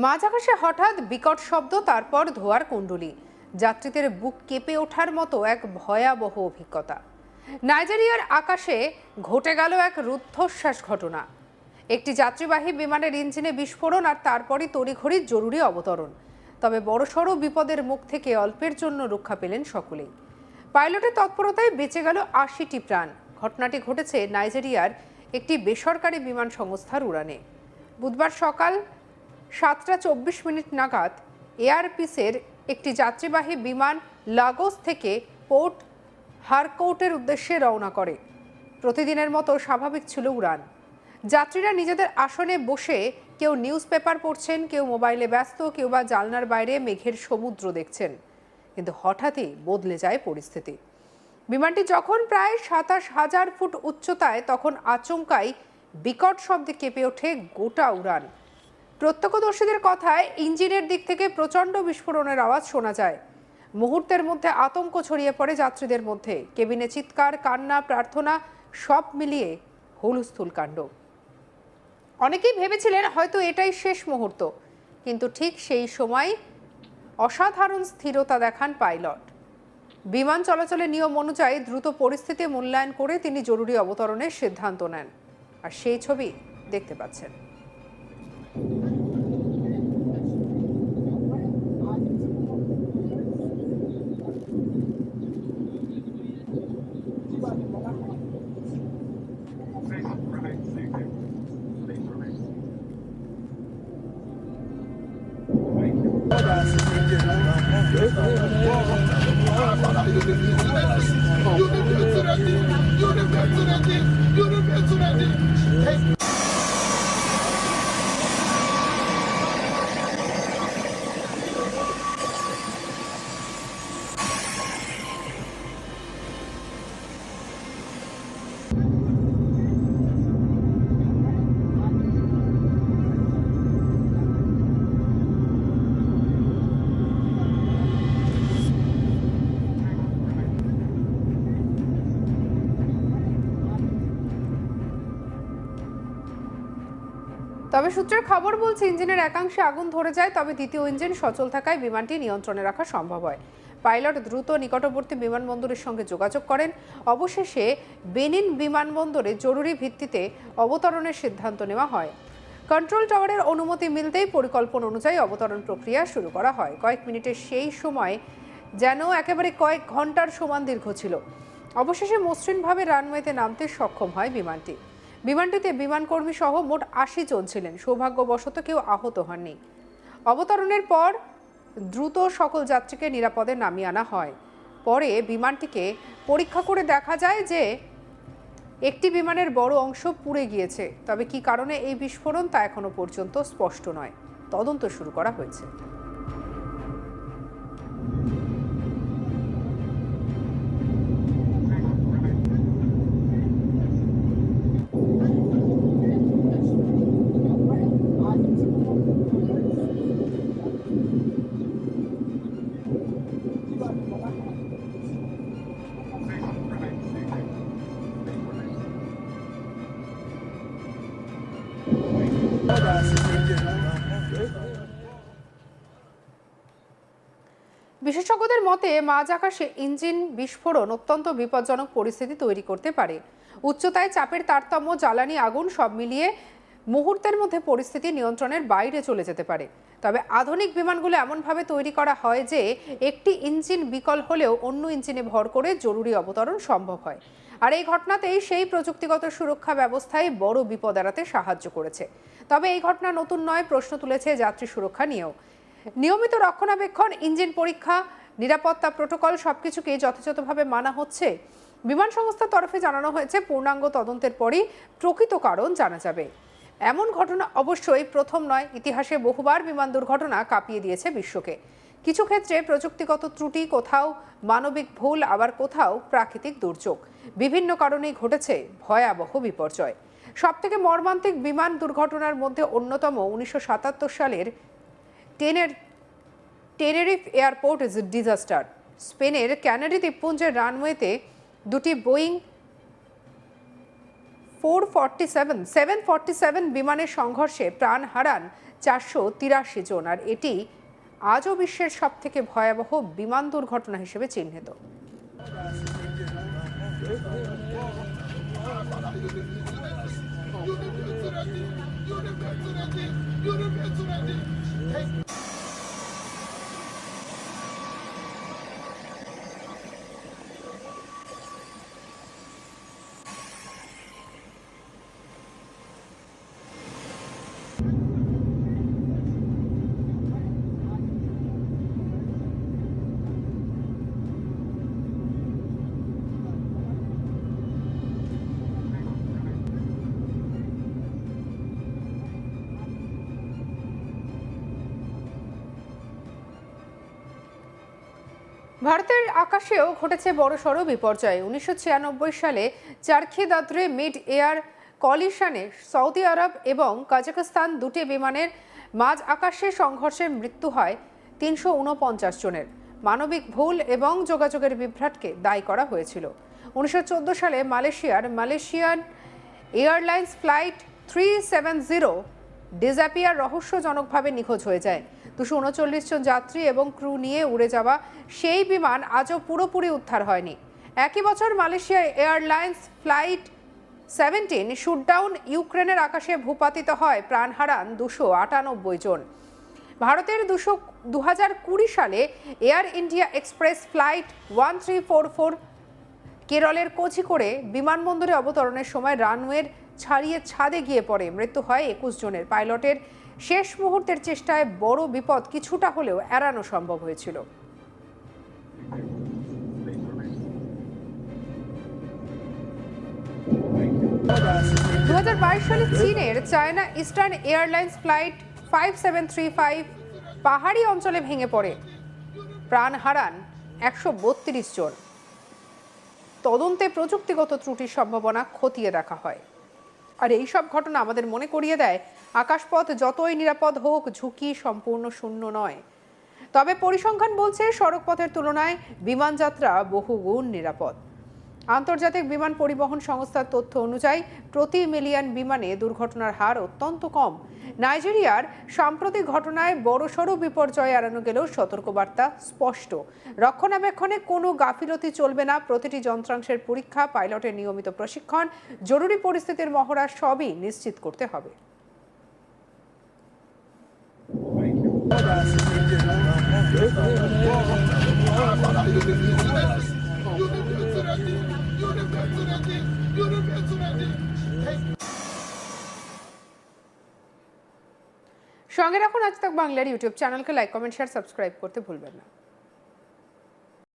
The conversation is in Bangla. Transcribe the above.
মাঝ আকাশে হঠাৎ বিকট শব্দ, তারপর ধোঁয়ার কুণ্ডলী। যাত্রীদের বুক কেঁপে ওঠার মতো এক ভয়াবহ অভিজ্ঞতা। নাইজেরিয়ার আকাশে ঘটে গেল এক রুদ্ধশ্বাস ঘটনা। একটি যাত্রীবাহী বিমানের ইঞ্জিনে বিস্ফোরণ, আর তারপরই তড়িঘড়ি জরুরি অবতরণ। তবে বড়সড় বিপদের মুখ থেকে অল্পের জন্য রক্ষা পেলেন সকলেই। পাইলটের তৎপরতায় বেঁচে গেল ৮০টি প্রাণ। ঘটনাটি ঘটেছে নাইজেরিয়ার একটি বেসরকারি বিমান সংস্থার উড়ানে। বুধবার সকাল ৭টা ২৪ নাগাদ এয়ার পিসের একটি যাত্রীবাহী বিমান লাগোস থেকে পোর্ট হারকোর্টের উদ্দেশ্যে রওনা করে। প্রতিদিনের মতো স্বাভাবিক ছিল উড়ান। যাত্রীরা নিজেদের আসনে বসে কেউ নিউজ পেপার পড়ছেন, কেউ মোবাইলে ব্যস্ত, কেউ বা জানলার বাইরে মেঘের সমুদ্র দেখছেন। কিন্তু হঠাৎই বদলে যায় পরিস্থিতি। বিমানটি যখন প্রায় ২৭,০০০ ফুট উচ্চতায়, তখন আচমকাই বিকট শব্দে কেঁপে ওঠে গোটা উড়ান। প্রত্যক্ষদর্শীদের কথায় ইঞ্জিনের দিক থেকে প্রচণ্ড বিস্ফোরণের আওয়াজ শোনা যায়। মুহূর্তের মধ্যে আতঙ্ক ছড়িয়ে পড়ে যাত্রীদের মধ্যে। কেবিনে চিৎকার, কান্না, প্রার্থনা, সব মিলিয়ে হুলস্থুল কাণ্ড। অনেকেই ভেবেছিলেন হয়তো এটাই শেষ মুহূর্ত, কিন্তু ঠিক সেই সময় অসাধারণ স্থিরতা দেখান পাইলট। বিমান চলাচলের নিয়ম অনুযায়ী দ্রুত পরিস্থিতি মূল্যায়ন করে তিনি জরুরি অবতরণের সিদ্ধান্ত নেন। আর সেই ছবি দেখতে পাচ্ছেন। তবে সূত্রের খবর বলছে ইঞ্জিনের একাংশে আগুন ধরে যায়, তবে দ্বিতীয় ইঞ্জিন সচল থাকায় বিমানটি নিয়ন্ত্রণে রাখা সম্ভব হয়। পাইলট দ্রুত নিকটবর্তী বিমানবন্দরের সঙ্গে যোগাযোগ করেন। অবশেষে বেনিন বিমানবন্দরে জরুরি ভিত্তিতে অবতরণের সিদ্ধান্ত নেওয়া হয়। কন্ট্রোল টাওয়ারের অনুমতি মিলতেই পরিকল্পনা অনুযায়ী অবতরণ প্রক্রিয়া শুরু করা হয়। কয়েক মিনিটের সেই সময় যেন একেবারে কয়েক ঘন্টার সমান দীর্ঘ ছিল। অবশেষে মসৃণভাবে রানওয়েতে নামতে সক্ষম হয় বিমানটি। বিমানটিতে বিমানকর্মী সহ মোট ৮০ জন ছিলেন। সৌভাগ্যবশত কেউ আহত হননি। অবতরণের পর দ্রুত সকল যাত্রীকে নিরাপদে নামিয়ে আনা হয়। পরে বিমানটিকে পরীক্ষা করে দেখা যায় যে একটি বিমানের বড় অংশ পুড়ে গিয়েছে। তবে কী কারণে এই বিস্ফোরণ তা এখনো পর্যন্ত স্পষ্ট নয়। তদন্ত শুরু করা হয়েছে। বিশেষজ্ঞদের মতে মাঝ আকাশে ইঞ্জিন বিস্ফোরণ অত্যন্ত বিপজ্জনক পরিস্থিতি তৈরি করতে পারে। উচ্চতায় চাপের তারতম্য, জ্বালানি, আগুন সব মিলিয়ে মুহূর্তের মধ্যে পরিস্থিতি নিয়ন্ত্রণের বাইরে চলে যেতে পারে। তবে আধুনিক বিমানগুলো এমনভাবে তৈরি করা হয় যে একটি ইঞ্জিন বিকল হলেও অন্য ইঞ্জিনে ভর করে জরুরি অবতরণ সম্ভব হয়। আর এই ঘটনাতেই সেই প্রযুক্তিগত সুরক্ষা ব্যবস্থায় বড় বিপদ এড়াতে সাহায্য করেছে। তবে এই ঘটনা নতুন নয়, প্রশ্ন তুলেছে যাত্রী সুরক্ষা নিয়েও। নিয়মিত রক্ষণাবেক্ষণ, ইঞ্জিন পরীক্ষা, নিরাপত্তা প্রোটোকল সবকিছুকে যথাযথভাবে মানা হচ্ছে। বিমান সংস্থার তরফে জানানো হয়েছে পূর্ণাঙ্গ তদন্তের পরই প্রকৃত কারণ জানা যাবে। এমন ঘটনা অবশ্যই প্রথম নয়। ইতিহাসে বহুবার বিমান দুর্ঘটনা কাঁপিয়ে দিয়েছে বিশ্বকে। কিছু ক্ষেত্রে প্রযুক্তিগত ত্রুটি, কোথাও মানবিক ভুল, আবার কোথাও প্রাকৃতিক দুর্যোগ। বিভিন্ন কারণেই ঘটেছে ভয়াবহ বিপর্যয়। সবথেকে মর্মান্তিক বিমান দুর্ঘটনার মধ্যে অন্যতম ১৯৭৭ সালের টেনেরিফ এয়ারপোর্ট ডিজাস্টার। স্পেনের ক্যানারি দ্বীপপুঞ্জের রানওয়েতে দুটি বোয়িং 747 বিমানের সংঘর্ষে প্রাণ হারান 483 জন, আর এটি আজও বিশ্বের সবথেকে ভয়াবহ বিমান দুর্ঘটনা হিসেবে চিহ্নিত। ভারতের আকাশেও ঘটেছে বড়সড় বিপর্যয়। 1996 সালে চারখি দাদরে মিড এয়ার কলিশনে সৌদি আরব এবং কাজাখস্তান দুটি বিমানের মাঝ আকাশে সংঘর্ষে মৃত্যু হয় 349 জনের। মানবিক ভুল এবং যোগাযোগের বিভ্রাটকে দায়ী করা হয়েছিল। 1914 সালে মালয়েশিয়ান এয়ারলাইন্স ফ্লাইট 370 ডিজাপিয়ার রহস্যজনকভাবে নিখোঁজ হয়ে যায়। 239 জন যাত্রী এবং ক্রু নিয়ে উড়ে যাওয়া সেই বিমান আজও পুরোপুরি উদ্ধার হয়নি। একই বছর মালয়েশিয়া এয়ারলাইন্স ফ্লাইট 17 শুটডাউন ইউক্রেনের আকাশে ভূপাতিত হয়, প্রাণ হারান 298 জন। ভারতের 2020 সালে এয়ার ইন্ডিয়া এক্সপ্রেস ফ্লাইট 1344 কেরলের কোঝিকোড়ে বিমানবন্দরে অবতরণের সময় রানওয়ের ছাড়িয়ে ছাদে গিয়ে পড়ে, মৃত্যু হয় 21 জনের। পাইলটের শেষ মুহূর্তের চেষ্টায় বড় বিপদ কিছুটা হলেও এড়ানো সম্ভব হয়েছিল। 2022 সালে চীনের চায়না ইস্টার্ন এয়ারলাইন্স ফ্লাইট 5735 পাহাড়ি অঞ্চলে ভেঙে পড়ে, প্রাণ হারান 132 জন। তদন্তে প্রযুক্তিগত ত্রুটির সম্ভাবনা খতিয়ে দেখা হয়। আর এই সব ঘটনা আমাদের মনে করিয়ে দেয়, আকাশপথ যতই নিরাপদ হোক, ঝুঁকি সম্পূর্ণ শূন্য নয়। তবে পরিসংখ্যান বলছে সড়কপথের তুলনায় বিমানযাত্রা বহুগুণ নিরাপদ। আন্তর্জাতিক বিমান পরিবহন সংস্থার তথ্য অনুযায়ী প্রতি মিলিয়ন বিমানে দুর্ঘটনার হার অত্যন্ত কম। নাইজেরিয়ার সাম্প্রতিক ঘটনায় বড়সড় বিপর্যয় এড়ানো গেলেও সতর্কবার্তা স্পষ্ট। রক্ষণাবেক্ষণে কোনো গাফিলতি চলবে না। প্রতিটি যন্ত্রাংশের পরীক্ষা, পাইলটের নিয়মিত প্রশিক্ষণ, জরুরি পরিস্থিতির মহড়া সবই নিশ্চিত করতে হবে। সঙ্গে রাখুন আজ তাক বাংলার ইউটিউব চ্যানেলকে লাইক, কমেন্ট, শেয়ার, সাবস্ক্রাইব করতে ভুলবেন না।